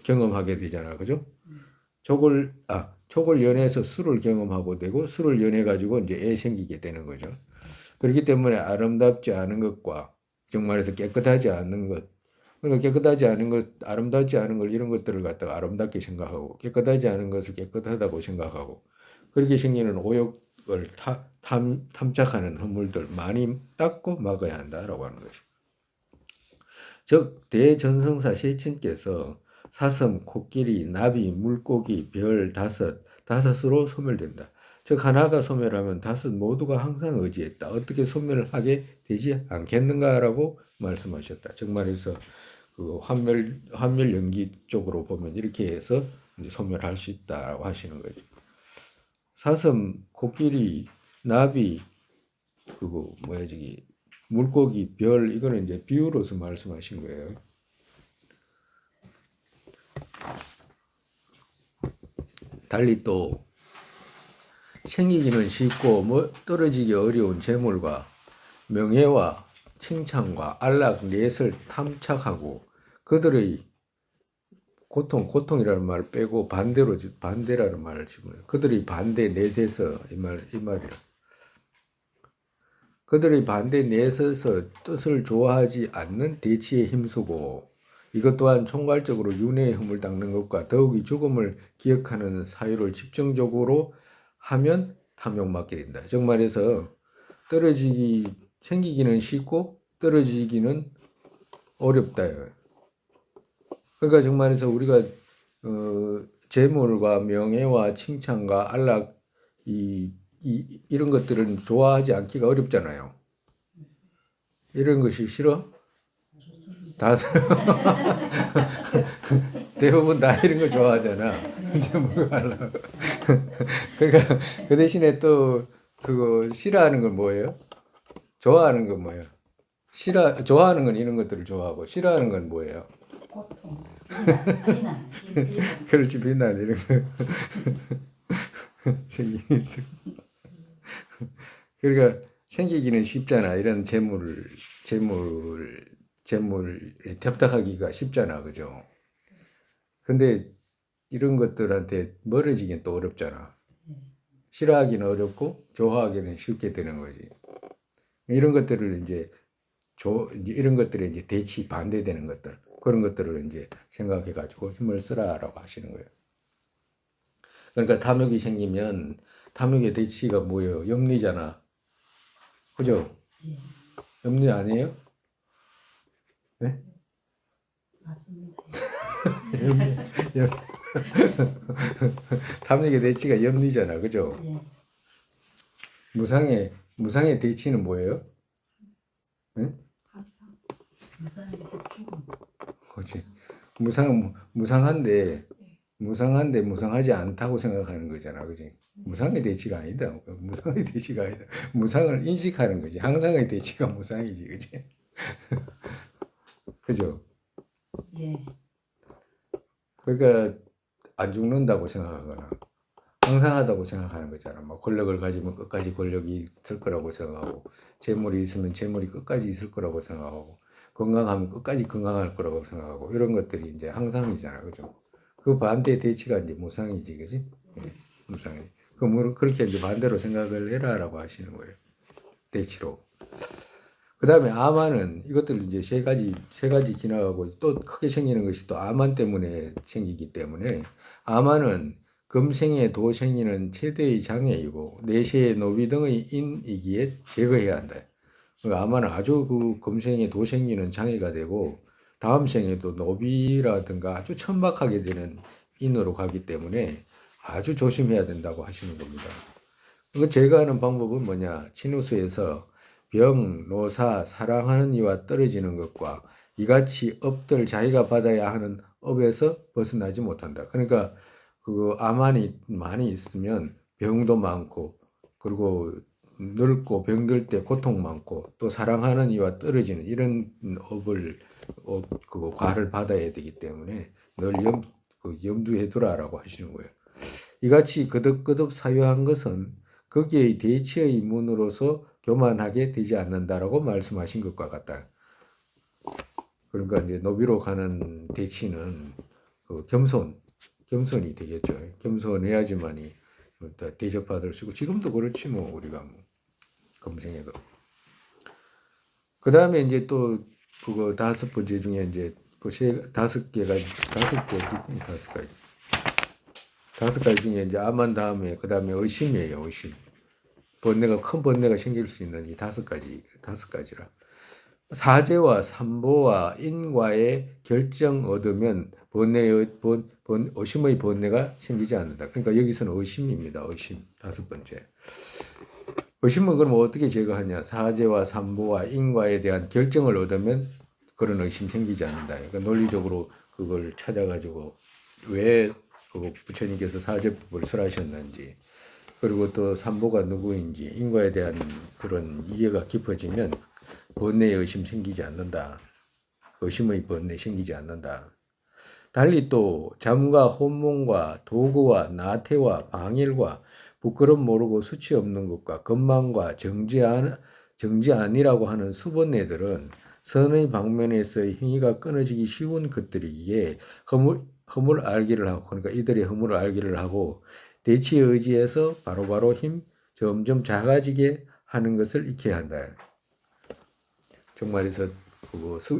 경험하게 되잖아, 그죠? 촉을 연해서 술을 경험하고 되고 술을 연해 가지고 이제 애 생기게 되는 거죠. 그렇기 때문에 아름답지 않은 것과 정말해서 깨끗하지 않은 것, 그러니까 깨끗하지 않은 것, 아름답지 않은 걸 이런 것들을 갖다가 아름답게 생각하고 깨끗하지 않은 것을 깨끗하다고 생각하고 그렇게 생기는 오욕을 탐착하는 허물들 많이 닦고 막아야 한다라고 하는 것이죠. 즉 대전성사 세친께서 사슴, 코끼리, 나비, 물고기, 별 다섯으로 소멸된다. 즉 하나가 소멸하면 다섯 모두가 항상 의지했다. 어떻게 소멸하게 되지 않겠는가라고 말씀하셨다. 즉 말해서 그 환멸 연기 쪽으로 보면 이렇게 해서 이제 소멸할 수 있다라고 하시는 거죠. 사슴, 코끼리, 나비, 물고기, 별 이거는 이제 비유로서 말씀하신 거예요. 달리 또 생기기는 쉽고 떨어지기 어려운 재물과 명예와 칭찬과 안락 넷을 탐착하고 그들의 고통이라는 말을 빼고 반대라는 말을 집어요. 그들의 반대 넷에서 이 말이라. 그들의 반대 넷에서 뜻을 좋아하지 않는 대치에 힘쓰고 이것 또한 총괄적으로 윤회의 흠을 닦는 것과 더욱이 죽음을 기억하는 사유를 집중적으로 하면 탐욕 맞게 된다. 즉 말해서 생기기는 쉽고 떨어지기는 어렵다. 그러니까 즉 말해서 우리가 재물과 명예와 칭찬과 안락 이런 것들은 좋아하지 않기가 어렵잖아요. 이런 것이 싫어? 다 대부분 다 이런 거 좋아하잖아. 이제 뭐 하려고. 그러니까 그 대신에 또 그거 싫어하는 건 뭐예요? 좋아하는 건 뭐예요? 좋아하는 건 이런 것들을 좋아하고 싫어하는 건 뭐예요? 고통, 비난. 그렇지, 비난 이런 거. 생기기 그러니까 생기기는 쉽잖아. 이런 재물에 납득하기가 쉽잖아, 그죠? 근데 이런 것들한테 멀어지긴 또 어렵잖아. 네. 싫어하기는 어렵고 좋아하기는 쉽게 되는 거지. 이런 것들을 이제 이런 것들에 이제 대치 반대되는 것들 그런 것들을 이제 생각해 가지고 힘을 쓰라라고 하시는 거예요. 그러니까 탐욕이 생기면 탐욕의 대치가 뭐예요? 염리잖아. 그죠? 예. 염리 아니에요? 네? 맞습니다. 염리, 염- 탐욕의 대치가 염리잖아. 그죠? 예. 무상의 대치는 뭐예요? 응? 항상 무상에서 죽음. 그렇지. 무상한데 무상하지 않다고 생각하는 거잖아. 그지? 무상의 대치가 아니다. 무상의 대치가 아니다. 무상을 인식하는 거지. 항상의 대치가 무상이지. 그지? 그죠? 예. 그러니까 안 죽는다고 생각하거나 항상하다고 생각하는 거잖아. 뭐 권력을 가지면 끝까지 권력이 있을 거라고 생각하고 재물이 있으면 재물이 끝까지 있을 거라고 생각하고 건강하면 끝까지 건강할 거라고 생각하고 이런 것들이 이제 항상이잖아. 그죠? 그 반대 대치가 이제 무상이지. 그지? 예, 무상이. 그렇게 이제 반대로 생각을 해라라고 하시는 거예요. 대치로. 그 다음에 암환은 이것들 이제 세 가지 지나가고 또 크게 생기는 것이 또 암환 때문에 생기기 때문에 암환은 금생에 도 생기는 최대의 장애이고 내세의 노비 등의 인이기에 제거해야 한다. 그러니까 암환은 아주 그 금생에 도 생기는 장애가 되고 다음 생에도 노비라든가 아주 천박하게 되는 인으로 가기 때문에 아주 조심해야 된다고 하시는 겁니다. 그 제거하는 방법은 뭐냐? 친우수에서 병, 노사, 사랑하는 이와 떨어지는 것과 이같이 업들 자기가 받아야 하는 업에서 벗어나지 못한다. 그러니까 그 암환이 많이 있으면 병도 많고 그리고 늙고 병들 때 고통 많고 또 사랑하는 이와 떨어지는 이런 그 과를 받아야 되기 때문에 늘 염두에 두라라고 하시는 거예요. 이같이 거듭거듭 사유한 것은 거기의 대치의 문으로서 교만하게 되지 않는다라고 말씀하신 것과 같다. 그러니까 이제 노비로 가는 대치는 그 겸손이 되겠죠. 겸손해야지만이 대접받을 수 있고 지금도 그렇지 뭐 우리가 뭐 검생에도. 그 다음에 이제 또 그거 다섯 번째 중에 이제 다섯 가지 중에 이제 암한 다음에 그 다음에 의심이에요. 의심. 큰 번뇌가 생길 수 있는 이 다섯 가지라. 사제와 삼보와 인과의 결정 얻으면 의심의 번뇌가 생기지 않는다. 그러니까 여기서는 의심입니다. 의심 다섯 번째. 의심은 그럼 어떻게 제거하냐? 사제와 삼보와 인과에 대한 결정을 얻으면 그런 의심 생기지 않는다. 그러니까 논리적으로 그걸 찾아가지고 왜 그 부처님께서 사제법을 설하셨는지 그리고 또 삼보가 누구인지 인과에 대한 그런 이해가 깊어지면 번뇌의 의심 생기지 않는다. 의심의 번뇌 생기지 않는다. 달리 또 잠과 혼몽과 도구와 나태와 방일과 부끄럼 모르고 수치 없는 것과 건망과 정지 아니라고 하는 수번뇌들은 선의 방면에서의 행위가 끊어지기 쉬운 것들이기에 허물 알기를 하고 그러니까 이들의 허물을 알기를 하고 대치에 의지해서 바로바로 점점 작아지게 하는 것을 익혀야 한다. 정말에서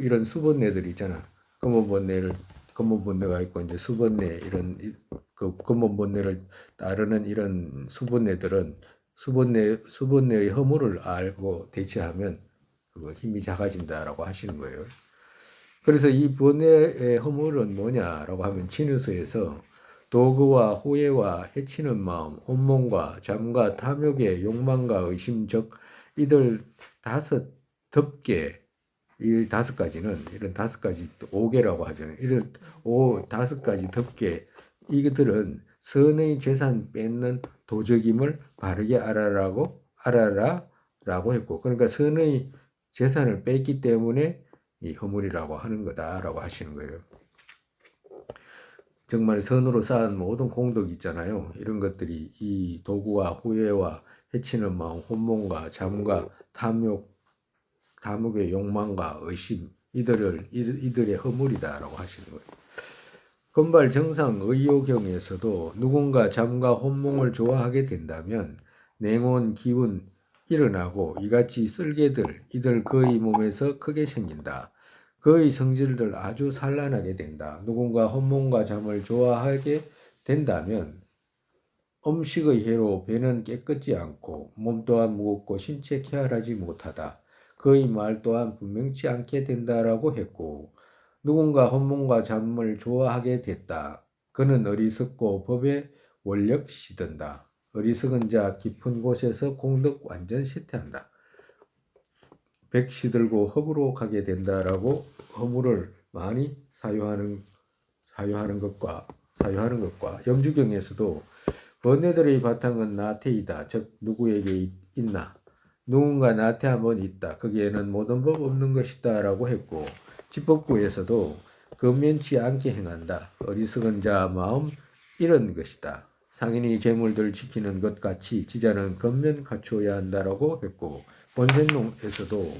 이런 수번뇌들 있잖아. 근본번뇌가 있고 이제 수번뇌 이런 그 근본번뇌를 따르는 이런 수번뇌들은 수번뇌의 허물을 알고 대처하면 그거 힘이 작아진다라고 하시는 거예요. 그래서 이 번뇌의 허물은 뭐냐라고 하면 진유서에서 도구와 후회와 해치는 마음, 혼몽과 잠과 탐욕의 욕망과 의심 즉 이들 이 다섯 가지는 이런 다섯 가지 오계라고 하잖아요. 이런 다섯 가지 덮개 이들은 선의 재산 뺏는 도적임을 바르게 알아라라고 했고 그러니까 선의 재산을 뺐기 때문에 이 허물이라고 하는 거다라고 하시는 거예요. 정말 선으로 쌓은 모든 공덕이 있잖아요. 이런 것들이 이 도구와 후회와 해치는 마음, 혼몽과 잠과 탐욕의 욕망과 의심 이들의 허물이다라고 하시는 거예요. 건발 정상 의요경에서도 누군가 잠과 혼몽을 좋아하게 된다면 냉온, 기운 일어나고 이같이 쓸개들 이들 그의 몸에서 크게 생긴다. 그의 성질들 아주 산란하게 된다. 누군가 혼몽과 잠을 좋아하게 된다면 음식의 해로 배는 깨끗지 않고 몸 또한 무겁고 신체 쾌활하지 못하다. 그의 말 또한 분명치 않게 된다라고 했고 누군가 혼몽과 잠을 좋아하게 됐다. 그는 어리석고 법에 원력 시든다. 어리석은 자 깊은 곳에서 공덕 완전 쇠퇴한다. 백 시들고 허구로 가게 된다라고 허물을 많이 사유하는 것과 염주경에서도 번뇌들의 바탕은 나태이다. 즉 누구에게 있나? 누군가 나태함은 있다. 거기에는 모든 법 없는 것이다 라고 했고 집법구에서도 근면치 않게 행한다. 어리석은 자 마음 이런 것이다. 상인이 재물들 지키는 것 같이 지자는 겉면 갖추어야 한다라고 했고 본생론에서도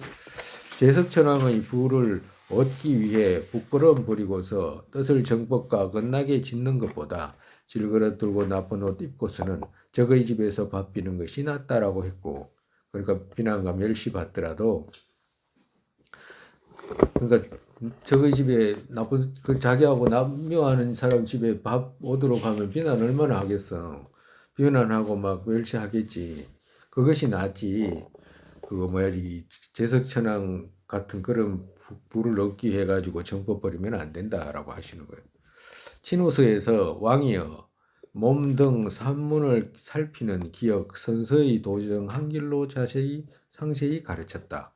제석천왕의 부를 얻기 위해 부끄러움 버리고서 뜻을 정법과 끝나게 짓는 것보다 질그릇 들고 나쁜 옷 입고서는 적의 집에서 밥 비는 것이 낫다라고 했고 그러니까 비난과 멸시 받더라도 그러니까 적의 집에 나쁜 그 자기하고 남묘하는 사람 집에 밥 얻으러 가면 비난 얼마나 하겠어. 비난하고 막 멸시하겠지. 그것이 낫지. 그거 뭐야지 제석천왕 같은 그런 부를 얻기 위해 가지고 정법 버리면 안 된다라고 하시는 거예요. 친호서에서 왕이여 몸 등 산문을 살피는 기억 선서의 도정 한 길로 자세히 상세히 가르쳤다.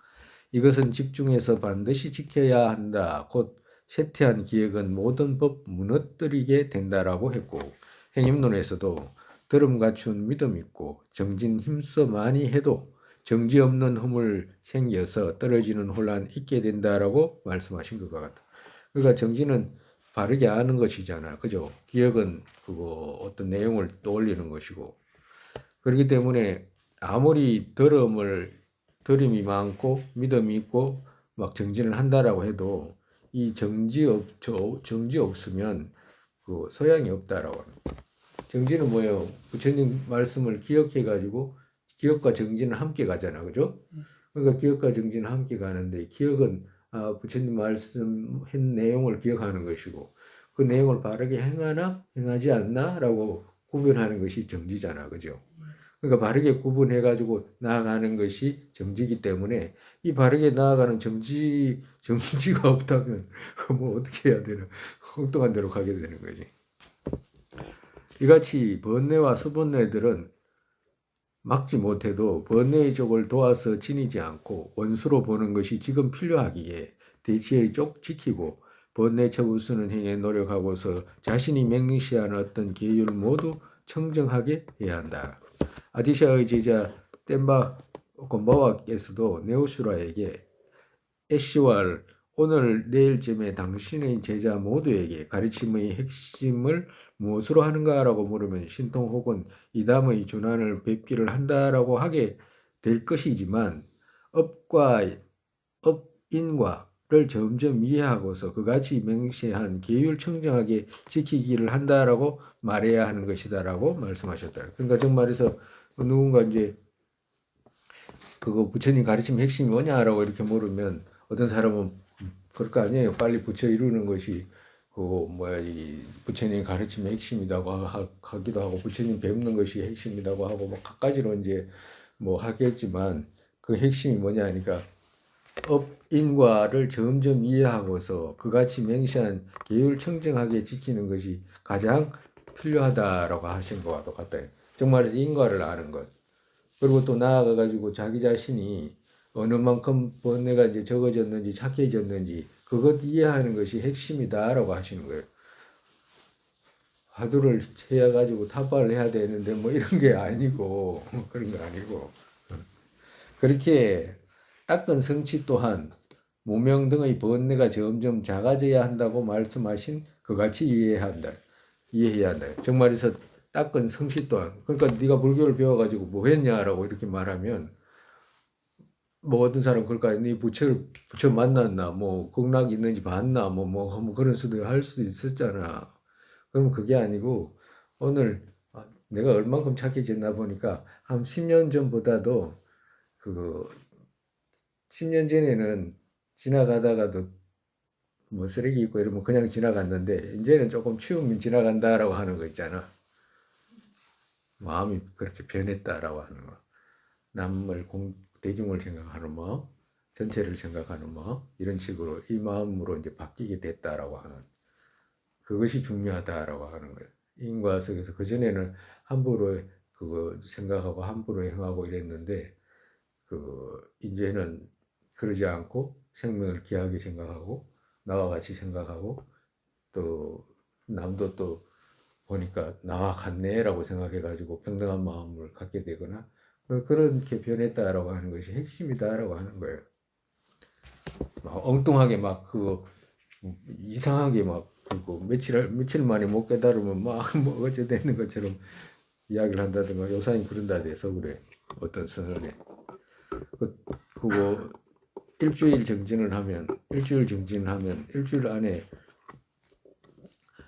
이것은 집중해서 반드시 지켜야 한다. 곧 쇠퇴한 기억은 모든 법 무너뜨리게 된다라고 했고 행임론에서도 들음 갖춘 믿음 있고 정진 힘써 많이 해도 정지 없는 허물 생겨서 떨어지는 혼란 있게 된다라고 말씀하신 것과 같다. 그러니까 정지는 바르게 아는 것이잖아. 그죠? 기억은 그거 어떤 내용을 떠올리는 것이고. 그렇기 때문에 아무리 들음이 많고 믿음이 있고 막 정진을 한다라고 해도 이 정지 없으면 그 소양이 없다라고 합니다. 정진은 뭐예요? 부처님 말씀을 기억해 가지고 기억과 정진은 함께 가잖아. 그죠? 그러니까 기억과 정진은 함께 가는데 기억은 부처님 말씀한 내용을 기억하는 것이고 그 내용을 바르게 행하나 행하지 않나라고 구별하는 것이 정지잖아. 그죠? 그러니까 바르게 구분해 가지고 나아가는 것이 정지이기 때문에 이 바르게 나아가는 정지가 없다면 뭐 어떻게 해야 되나 엉뚱한 대로 가게 되는 거지. 이같이 번뇌와 수번뇌들은 막지 못해도 번뇌의 족을 도와서 지니지 않고 원수로 보는 것이 지금 필요하기에 대치의 쪽 지키고 번뇌 처부수는 행에 노력하고서 자신이 맹시한 어떤 계율 모두 청정하게 해야 한다. 아디샤의 제자 템바 곤바와께서도 네오슈라에게 애쉬왈 오늘 내일쯤에 당신의 제자 모두에게 가르침의 핵심을 무엇으로 하는가라고 물으면 신통 혹은 이담의 준환을 뵙기를 한다라고 하게 될 것이지만 업인과를 점점 이해하고서 그같이 맹세한 계율 청정하게 지키기를 한다라고 말해야 하는 것이다라고 말씀하셨다. 그러니까 정말해서 누군가 이제 그거 부처님 가르침 핵심이 뭐냐라고 이렇게 물으면 어떤 사람은 그럴 거 아니에요. 빨리 부처 이루는 것이 그 뭐야 이 부처님 가르침의 핵심이라고 하기도 하고 부처님 배우는 것이 핵심이라고 하고 뭐 갖가지로 이제 뭐 하겠지만 그 핵심이 뭐냐 하니까 업인과를 점점 이해하고서 그같이 맹시한 계율 청정하게 지키는 것이 가장 필요하다라고 하신 것과 똑같아요. 정말에서 인과를 아는 것. 그리고 또 나아가 가지고 자기 자신이 어느 만큼 번뇌가 이제 적어졌는지 착해졌는지 그것 이해하는 것이 핵심이다라고 하시는 거예요. 화두를 해야 가지고 탑발을 해야 되는데 뭐 이런 게 아니고 그런 거 아니고 그렇게 닦은 성취 또한 무명 등의 번뇌가 점점 작아져야 한다고 말씀하신 그같이 이해해야 한다. 정말에서 닦은 성취 또한 그러니까 네가 불교를 배워가지고 뭐 했냐라고 이렇게 말하면 뭐 어떤 사람 그럴까 네 부처 만났나 뭐 극락이 있는지 봤나 뭐 그런 수도 할 수도 있었잖아. 그럼 그게 아니고 오늘 내가 얼만큼 착해졌나 보니까 한 10년 전보다도 그 10년 전에는 지나가다가도 뭐 쓰레기 있고 이러면 그냥 지나갔는데 이제는 조금 치우면 지나간다라고 하는 거 있잖아. 마음이 그렇게 변했다라고 하는 거. 남을 대중을 생각하는 마음, 전체를 생각하는 마음 이런 식으로 이 마음으로 이제 바뀌게 됐다라고 하는 그것이 중요하다라고 하는 거예요. 인과 속에서 그전에는 함부로 그거 생각하고 함부로 행하고 이랬는데 이제는 그러지 않고 생명을 귀하게 생각하고 나와 같이 생각하고 또 남도 또 보니까 나와 같네라고 생각해가지고 평등한 마음을 갖게 되거나 그렇게 변했다라고 하는 것이 핵심이다라고 하는 거예요. 막 엉뚱하게 막 그거 이상하게 막 그거 며칠 만에 못 깨달으면 막 뭐 어째 되는 것처럼 이야기를 한다든가 요사님 그런다 돼서 그래. 어떤 선언에 그거 일주일 정진을 하면 일주일 안에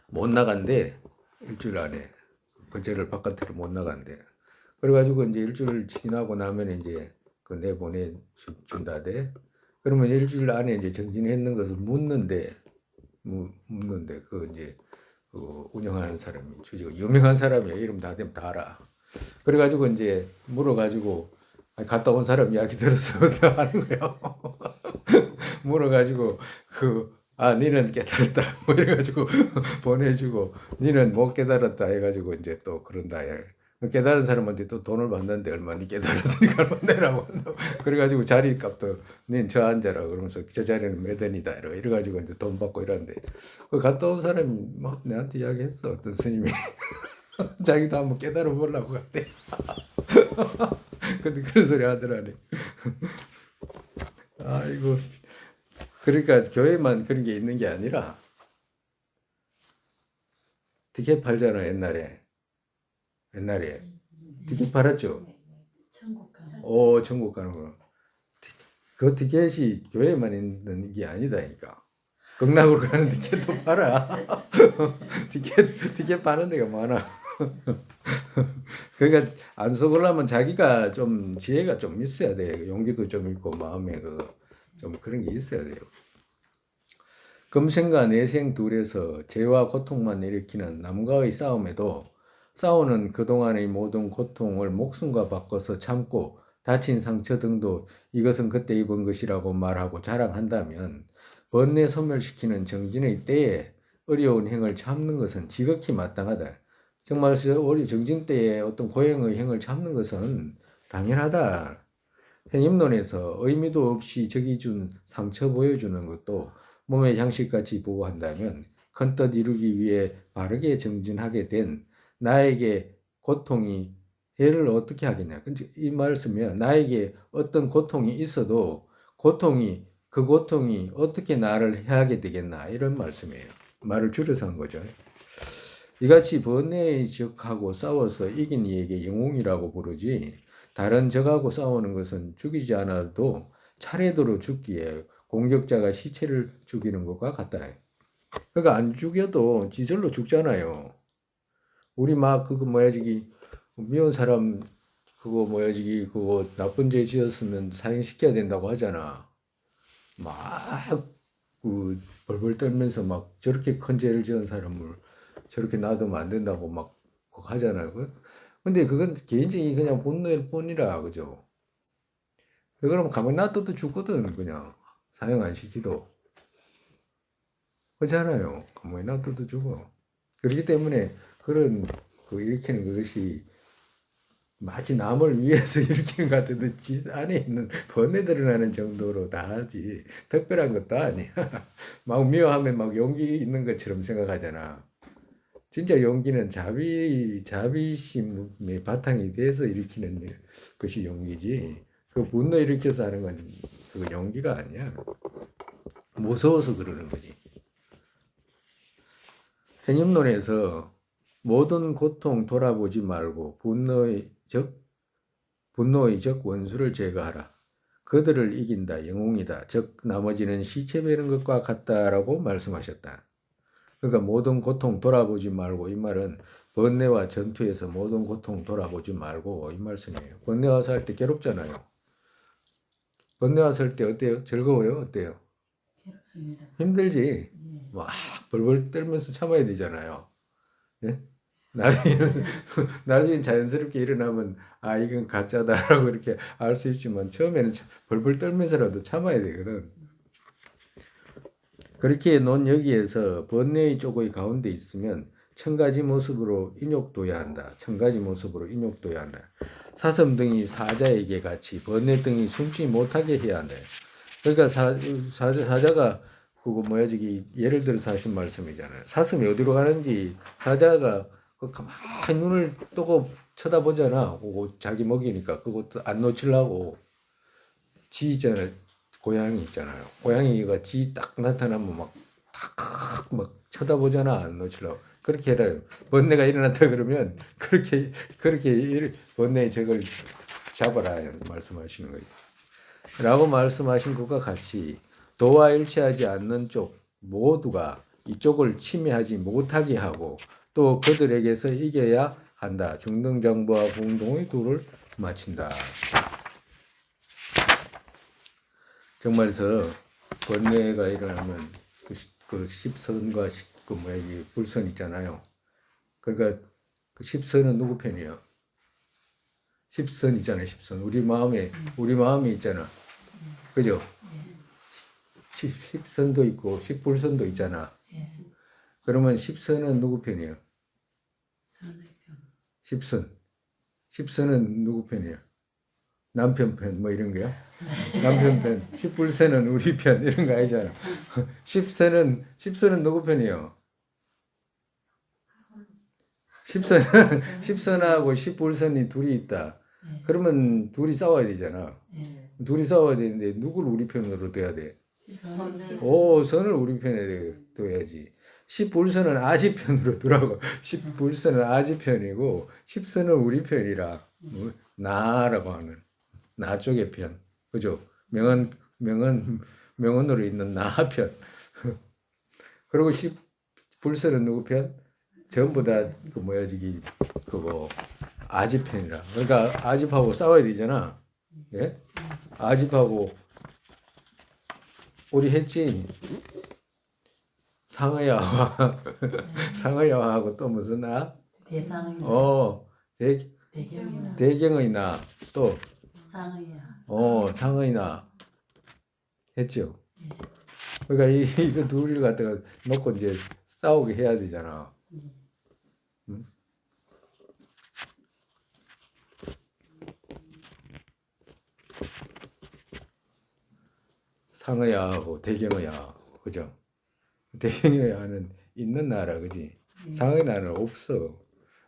못 나간대. 일주일 안에 거제를 바깥으로 못 나간대. 그래가지고 이제 일주일 지나고 나면 이제 그 내보내 준다대. 그러면 일주일 안에 이제 정진했는 것을 묻는데 그 이제 그 운영하는 사람이 주지가 유명한 사람이야. 이름 다 되면 다 알아. 그래가지고 이제 물어가지고 갔다 온 사람 이야기 들었어 하는 거예요. 물어가지고 니는 깨달았다 뭐 이래가지고 보내주고 니는 못 깨달았다 해가지고 이제 또 그런다. 깨달은 사람한테 또 돈을 받는데 얼마니 깨달았으니까 얼마 내라고 한다고. 그래가지고 자리값도 닌 저 앉아라 그러면서 저 자리는 몇 원이다 이래가지고 이제 돈 받고 이러는데 그 갔다 온 사람이 막 내한테 이야기했어. 어떤 스님이 자기도 한번 깨달아 보려고 갔대. 근데 그런 소리 하더라니. 아이고. 그러니까 교회만 그런 게 있는 게 아니라 티켓 팔잖아. 옛날에 티켓 팔았죠. 천국 가는 천국 가는 거. 그 티켓이 교회만 있는 게 아니다니까. 극락으로 가는 티켓도 팔아. 티켓 파는 데가 많아. 그러니까 안 속으려면 자기가 좀 지혜가 좀 있어야 돼. 용기도 좀 있고 마음에 좀 그런 게 있어야 돼요. 금생과 내생 둘에서 죄와 고통만 일으키는 남과의 싸움에도 싸우는 그동안의 모든 고통을 목숨과 바꿔서 참고 다친 상처 등도 이것은 그때 입은 것이라고 말하고 자랑한다면 번뇌 소멸시키는 정진의 때에 어려운 행을 참는 것은 지극히 마땅하다. 정말 정진 때에 어떤 고행의 행을 참는 것은 당연하다. 행임론에서 의미도 없이 적이 준 상처 보여주는 것도 몸의 양식같이 보호한다면 큰뜻 이루기 위해 바르게 정진하게 된 나에게 고통이 해를 어떻게 하겠냐. 이 말씀이야. 나에게 어떤 고통이 있어도 그 고통이 어떻게 나를 해하게 되겠나 이런 말씀이에요. 말을 줄여서 한 거죠. 이같이 번뇌의 적하고 싸워서 이긴 이에게 영웅이라고 부르지 다른 적하고 싸우는 것은 죽이지 않아도 차례대로 죽기에 공격자가 시체를 죽이는 것과 같다. 그러니까 안 죽여도 지절로 죽잖아요. 우리 막 그거 뭐야 저기 미운 사람 그거 뭐야 저기 그거 나쁜 죄 지었으면 사형시켜야 된다고 하잖아. 막 그 벌벌 떨면서 막 저렇게 큰 죄를 지은 사람을 저렇게 놔두면 안 된다고 막 하잖아요. 근데 그건 개인적인 그냥 본능일 뿐이라 그죠. 왜 그러면 가만히 놔둬도 죽거든 그냥 사형 안 시키도 그렇잖아요. 가만히 놔둬도 죽어. 그렇기 때문에 그런 일으키는 그것이 마치 남을 위해서 일으키는 것 같아도 지 안에 있는 번뇌 드러나는 정도로 다 하지 특별한 것도 아니야. 막 미워하면 막 용기 있는 것처럼 생각하잖아. 진짜 용기는 자비심의 바탕이 돼서 일으키는 것이 용기지. 그 분노 일으켜서 하는 건 그 용기가 아니야. 무서워서 그러는 거지. 행임론에서 모든 고통 돌아보지 말고 분노의 적 원수를 제거하라. 그들을 이긴다 영웅이다. 즉 나머지는 시체 베는 것과 같다라고 말씀하셨다. 그러니까 모든 고통 돌아보지 말고, 이 말은 번뇌와 전투에서 모든 고통 돌아보지 말고 이 말씀이에요. 번뇌 와서 할 때 괴롭잖아요. 번뇌 와서 할 때 어때요? 즐거워요? 어때요? 괴롭습니다. 힘들지? 예. 막 벌벌 떨면서 참아야 되잖아요. 예? 나중에는 나중에 자연스럽게 일어나면 아 이건 가짜다라고 이렇게 알 수 있지만 처음에는 벌벌 떨면서라도 참아야 되거든. 그렇게 논 여기에서 번뇌의 쪽의 가운데 있으면 천 가지 모습으로 인욕둬야 한다. 천 가지 모습으로 인욕둬야 한다. 사슴 등이 사자에게 같이 번뇌 등이 숨지 못하게 해야 한다. 그러니까 사자가 그거 뭐야 저기 예를 들어서 하신 말씀이잖아요. 사슴이 어디로 가는지 사자가 그 가만히 눈을 뜨고 쳐다보잖아. 그거 자기 먹이니까 그것도 안 놓치려고 지 있잖아요. 고양이 있잖아요. 고양이가 지 딱 나타나면 막 쳐다보잖아. 안 놓치려고. 그렇게 해라요. 번뇌가 일어났다 그러면 그렇게 번뇌의 적을 잡아라 말씀하시는 거예요. 라고 말씀하신 것과 같이 도와 일치하지 않는 쪽 모두가 이쪽을 침해하지 못하게 하고 또 그들에게서 이겨야 한다. 중등정부와 공동의 둘을 마친다. 정말서 번뇌가 일어나면 그 십선과 그 뭐야 이 불선 있잖아요. 그러니까 그 십선은 누구 편이에요? 십선 있잖아요. 십선 우리 마음이 있잖아. 그죠? 십선도 있고 십불선도 있잖아. 예. 그러면 십선은 누구 편이에요? 선의 편. 십선은 누구 편이에요? 남편 편 뭐 이런 거야? 남편 편. 십불선은 우리 편 이런 거 아니잖아. 십선은 누구 편이에요? 십선하고 십불선이 둘이 있다. 예. 그러면 둘이 싸워야 되잖아. 예. 둘이 싸워야 되는데 누구를 우리 편으로 둬야 돼? 선을. 오, 선을 우리 편에 둬야지. 십불선은 아지 편으로 두라고. 십불선은 아지 편이고 십선은 우리 편이라. 나라고 하는 나 쪽의 편. 그죠? 명언으로 있는 나 편. 그리고 십불선은 누구 편? 전부 다 그 뭐야 저기 그거 아지 편이라. 그러니까 아집하고 싸워야 되잖아. 예? 아집하고 우리 했지. 상어야하고 또 무슨 나? 대상의. 대경이나. 대경의 나. 또 상의야. 상의 나. 했죠. 예. 그러니까 이거 둘을 갖다가 놓고 이제 싸우게 해야 되잖아. 응? 상어야하고 대경어야, 그죠? 대경어야는 있는 나라, 그지? 상의 나라는 없어.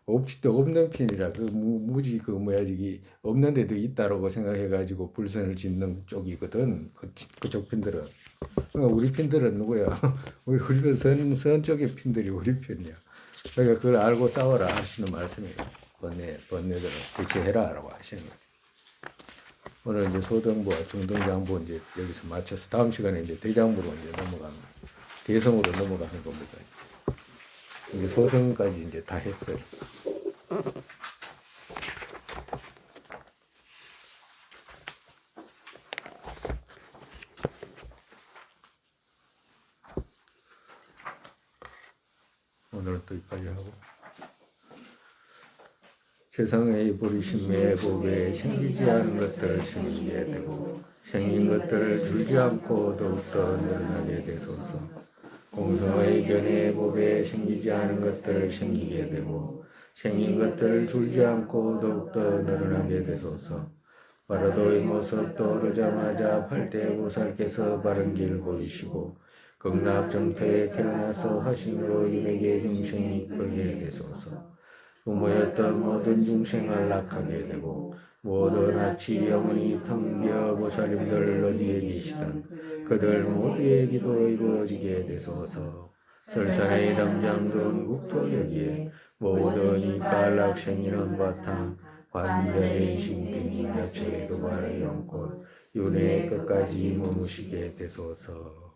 없지도 없는 편이라 그 무지 그 뭐야 저기 없는 데도 있다라고 생각해가지고 불선을 짓는 쪽이거든. 그쪽 편들은. 그러니까 우리 편들은 누구야? 우리 편 선 쪽의 편들이 우리 편이야. 그러니까 그걸 알고 싸워라 하시는 말씀이에요. 번뇌들은 대체해라라고 하시는 거예요. 오늘 이제 소등부와 중등장부 이제 여기서 마쳐서 다음 시간에 이제 대장부로 이제 대성으로 넘어가는 겁니다. 이제 소승까지 이제 다 했어요. 오늘은 또 여기까지 하고. 세상의 부르심의 법에 생기지 않은 것들을 생기게 되고 생긴 것들을 줄지 않고 더욱더 늘어나게 되소서. 공성의 견해의 법에 생기지 않은 것들을 생기게 되고 생긴 것들을 줄지 않고 더욱더 늘어나게 되소서. 바라도의 모습 떠오르자마자 팔대보살께서 바른 길 보이시고 극락정토에 태어나서 하심으로 인에게 중생이 이끌게 되소서. 부모였던 모든 중생을 낙하게 되고 모든 아치 영원히 텅비어 보살님들 어디에 계시던 그들 모두의 기도 이루어지게 되소서. 설산의 담장들은 국토 여기에 모든 이 깔락생이는 바탕 관자의 신등이 야초의 도발의 영꽃 윤회의 끝까지 머무시게 되소서.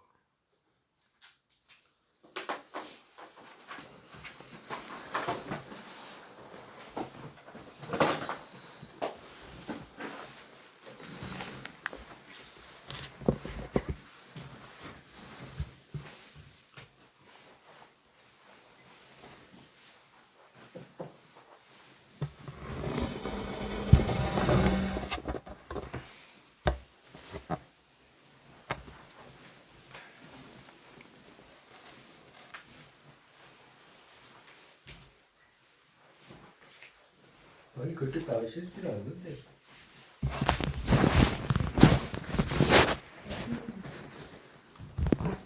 아니 그렇게 다 싫지는 않는데.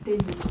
때문에